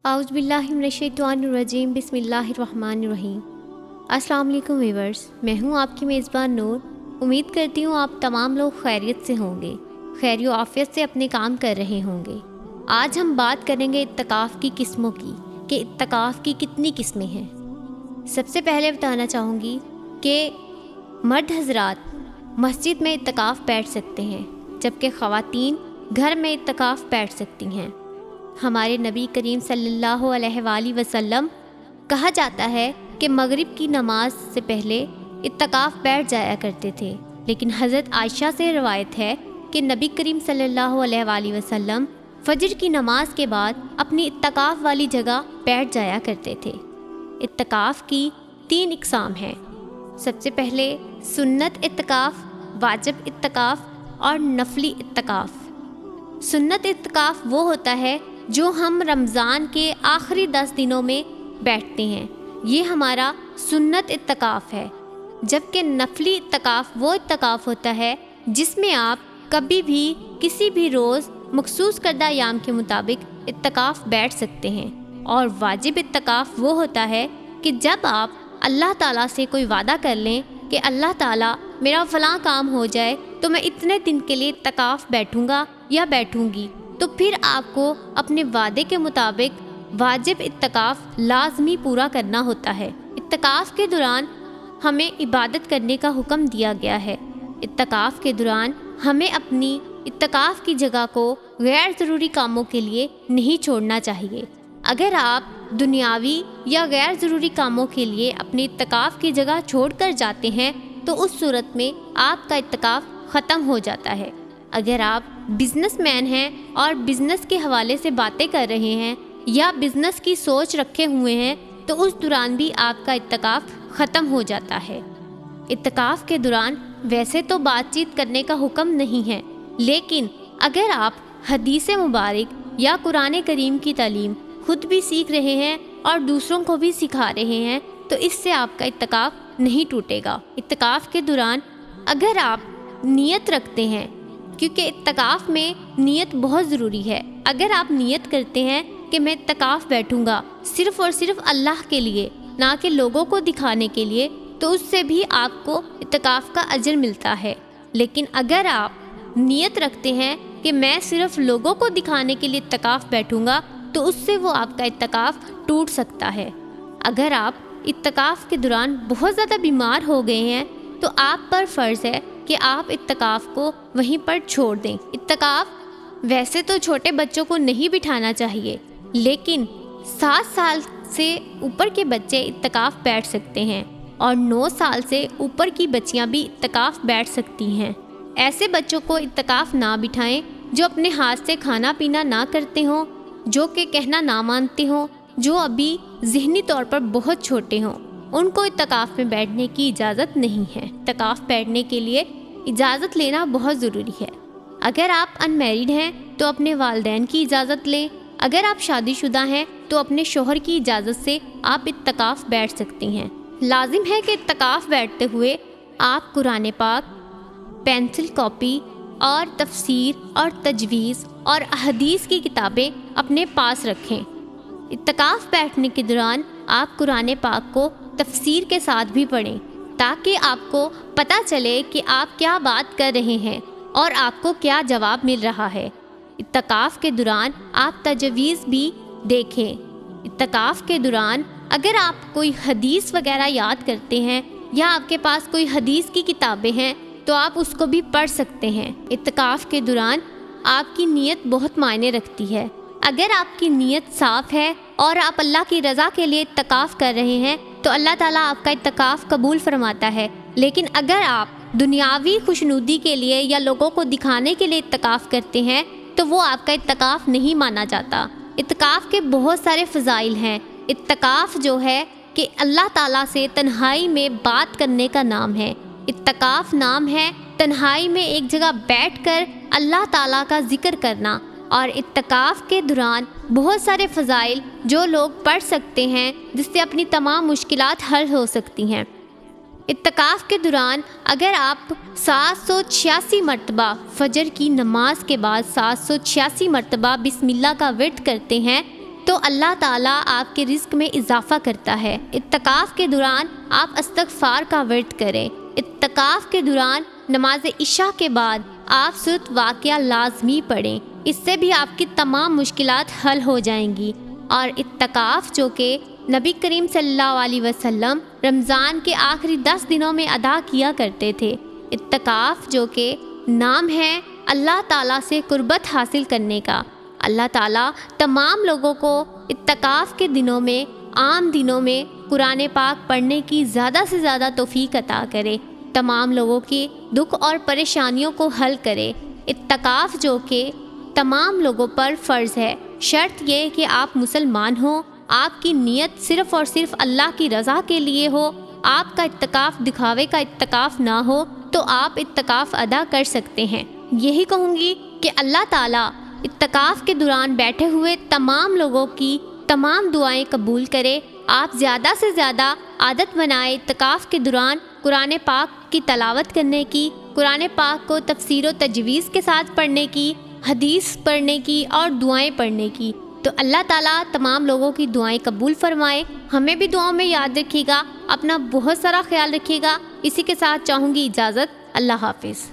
اعوذ باللہ من الشیطان الرجیم، بسم اللہ الرحمن الرحیم۔ السلام علیکم ویورز، میں ہوں آپ کی میزبان نور۔ امید کرتی ہوں آپ تمام لوگ خیریت سے ہوں گے، خیر و عافیت سے اپنے کام کر رہے ہوں گے۔ آج ہم بات کریں گے اعتکاف کی قسموں کی، کہ اعتکاف کی کتنی قسمیں ہیں۔ سب سے پہلے بتانا چاہوں گی کہ مرد حضرات مسجد میں اعتکاف بیٹھ سکتے ہیں، جبکہ خواتین گھر میں اعتکاف بیٹھ سکتی ہیں۔ ہمارے نبی کریم صلی اللہ علیہ وآلہ وسلم کہا جاتا ہے کہ مغرب کی نماز سے پہلے اعتکاف بیٹھ جایا کرتے تھے، لیکن حضرت عائشہ سے روایت ہے کہ نبی کریم صلی اللہ علیہ وآلہ وسلم فجر کی نماز کے بعد اپنی اعتکاف والی جگہ بیٹھ جایا کرتے تھے۔ اعتکاف کی 3 اقسام ہیں۔ سب سے پہلے سنت اعتکاف، واجب اعتکاف اور نفلی اعتکاف۔ سنت اعتکاف وہ ہوتا ہے جو ہم رمضان کے آخری 10 دنوں میں بیٹھتے ہیں، یہ ہمارا سنت اعتکاف ہے۔ جبکہ نفلی اعتکاف وہ اعتکاف ہوتا ہے جس میں آپ کبھی بھی کسی بھی روز مخصوص کردہ ایام کے مطابق اعتکاف بیٹھ سکتے ہیں۔ اور واجب اعتکاف وہ ہوتا ہے کہ جب آپ اللہ تعالیٰ سے کوئی وعدہ کر لیں کہ اللہ تعالیٰ میرا فلاں کام ہو جائے تو میں اتنے دن کے لیے اعتکاف بیٹھوں گا یا بیٹھوں گی، تو پھر آپ کو اپنے وعدے کے مطابق واجب اعتکاف لازمی پورا کرنا ہوتا ہے۔ اعتکاف کے دوران ہمیں عبادت کرنے کا حکم دیا گیا ہے۔ اعتکاف کے دوران ہمیں اپنی اعتکاف کی جگہ کو غیر ضروری کاموں کے لیے نہیں چھوڑنا چاہیے۔ اگر آپ دنیاوی یا غیر ضروری کاموں کے لیے اپنی اعتکاف کی جگہ چھوڑ کر جاتے ہیں تو اس صورت میں آپ کا اعتکاف ختم ہو جاتا ہے۔ اگر آپ بزنس مین ہیں اور بزنس کے حوالے سے باتیں کر رہے ہیں یا بزنس کی سوچ رکھے ہوئے ہیں تو اس دوران بھی آپ کا اعتکاف ختم ہو جاتا ہے۔ اعتکاف کے دوران ویسے تو بات چیت کرنے کا حکم نہیں ہے، لیکن اگر آپ حدیث مبارک یا قرآن کریم کی تعلیم خود بھی سیکھ رہے ہیں اور دوسروں کو بھی سکھا رہے ہیں تو اس سے آپ کا اعتکاف نہیں ٹوٹے گا۔ اعتکاف کے دوران اگر آپ نیت رکھتے ہیں، کیونکہ اعتکاف میں نیت بہت ضروری ہے، اگر آپ نیت کرتے ہیں کہ میں اعتکاف بیٹھوں گا صرف اور صرف اللہ کے لیے، نہ کہ لوگوں کو دکھانے کے لیے، تو اس سے بھی آپ کو اعتکاف کا اجر ملتا ہے۔ لیکن اگر آپ نیت رکھتے ہیں کہ میں صرف لوگوں کو دکھانے کے لیے اعتکاف بیٹھوں گا تو اس سے وہ آپ کا اعتکاف ٹوٹ سکتا ہے۔ اگر آپ اعتکاف کے دوران بہت زیادہ بیمار ہو گئے ہیں تو آپ پر فرض ہے کہ آپ اعتکاف کو وہیں پر چھوڑ دیں۔ اعتکاف ویسے تو چھوٹے بچوں کو نہیں بٹھانا چاہیے، لیکن 7 سال سے اوپر کے بچے اعتکاف بیٹھ سکتے ہیں اور 9 سال سے اوپر کی بچیاں بھی اعتکاف بیٹھ سکتی ہیں۔ ایسے بچوں کو اعتکاف نہ بٹھائیں جو اپنے ہاتھ سے کھانا پینا نہ کرتے ہوں، جو کہ کہنا نہ مانتے ہوں، جو ابھی ذہنی طور پر بہت چھوٹے ہوں، ان کو اعتکاف میں بیٹھنے کی اجازت نہیں ہے۔ اعتکاف بیٹھنے کے لیے اجازت لینا بہت ضروری ہے۔ اگر آپ ان میریڈ ہیں تو اپنے والدین کی اجازت لیں، اگر آپ شادی شدہ ہیں تو اپنے شوہر کی اجازت سے آپ اعتکاف بیٹھ سکتی ہیں۔ لازم ہے کہ اعتکاف بیٹھتے ہوئے آپ قرآن پاک، پینسل کاپی اور تفسیر اور تجویز اور احادیث کی کتابیں اپنے پاس رکھیں۔ اعتکاف بیٹھنے کے دوران آپ قرآن پاک کو تفسیر کے ساتھ بھی پڑھیں تاکہ آپ کو پتہ چلے کہ آپ کیا بات کر رہے ہیں اور آپ کو کیا جواب مل رہا ہے۔ اعتکاف کے دوران آپ تجویز بھی دیکھیں۔ اعتکاف کے دوران اگر آپ کوئی حدیث وغیرہ یاد کرتے ہیں یا آپ کے پاس کوئی حدیث کی کتابیں ہیں تو آپ اس کو بھی پڑھ سکتے ہیں۔ اعتکاف کے دوران آپ کی نیت بہت معنی رکھتی ہے۔ اگر آپ کی نیت صاف ہے اور آپ اللہ کی رضا کے لیے اعتکاف کر رہے ہیں تو اللہ تعالیٰ آپ کا اعتکاف قبول فرماتا ہے، لیکن اگر آپ دنیاوی خوشنودی کے لیے یا لوگوں کو دکھانے کے لیے اعتکاف کرتے ہیں تو وہ آپ کا اعتکاف نہیں مانا جاتا۔ اعتکاف کے بہت سارے فضائل ہیں۔ اعتکاف جو ہے کہ اللہ تعالیٰ سے تنہائی میں بات کرنے کا نام ہے۔ اعتکاف نام ہے تنہائی میں ایک جگہ بیٹھ کر اللہ تعالیٰ کا ذکر کرنا۔ اور اعتکاف کے دوران بہت سارے فضائل جو لوگ پڑھ سکتے ہیں جس سے اپنی تمام مشکلات حل ہو سکتی ہیں۔ اعتکاف کے دوران اگر آپ 786 مرتبہ فجر کی نماز کے بعد 786 مرتبہ بسم اللہ کا ورد کرتے ہیں تو اللہ تعالیٰ آپ کے رزق میں اضافہ کرتا ہے۔ اعتکاف کے دوران آپ استغفار کا ورد کریں۔ اعتکاف کے دوران نماز عشاء کے بعد آپ سورۃ واقعہ لازمی پڑھیں، اس سے بھی آپ کی تمام مشکلات حل ہو جائیں گی۔ اور اعتکاف جو کہ نبی کریم صلی اللہ علیہ وسلم رمضان کے آخری 10 دنوں میں ادا کیا کرتے تھے۔ اعتکاف جو کہ نام ہے اللہ تعالیٰ سے قربت حاصل کرنے کا۔ اللہ تعالیٰ تمام لوگوں کو اعتکاف کے دنوں میں، عام دنوں میں قرآن پاک پڑھنے کی زیادہ سے زیادہ توفیق عطا کرے، تمام لوگوں کی دکھ اور پریشانیوں کو حل کرے۔ اعتکاف جو کہ تمام لوگوں پر فرض ہے، شرط یہ کہ آپ مسلمان ہوں، آپ کی نیت صرف اور صرف اللہ کی رضا کے لیے ہو، آپ کا اعتکاف دکھاوے کا اعتکاف نہ ہو، تو آپ اعتکاف ادا کر سکتے ہیں۔ یہی کہوں گی کہ اللہ تعالیٰ اعتکاف کے دوران بیٹھے ہوئے تمام لوگوں کی تمام دعائیں قبول کرے۔ آپ زیادہ سے زیادہ عادت بنائیں اعتکاف کے دوران قرآن پاک کی تلاوت کرنے کی، قرآن پاک کو تفسیر و تجویز کے ساتھ پڑھنے کی، حدیث پڑھنے کی اور دعائیں پڑھنے کی۔ تو اللہ تعالیٰ تمام لوگوں کی دعائیں قبول فرمائے۔ ہمیں بھی دعاؤں میں یاد رکھیے گا، اپنا بہت سارا خیال رکھیے گا۔ اسی کے ساتھ چاہوں گی اجازت۔ اللہ حافظ۔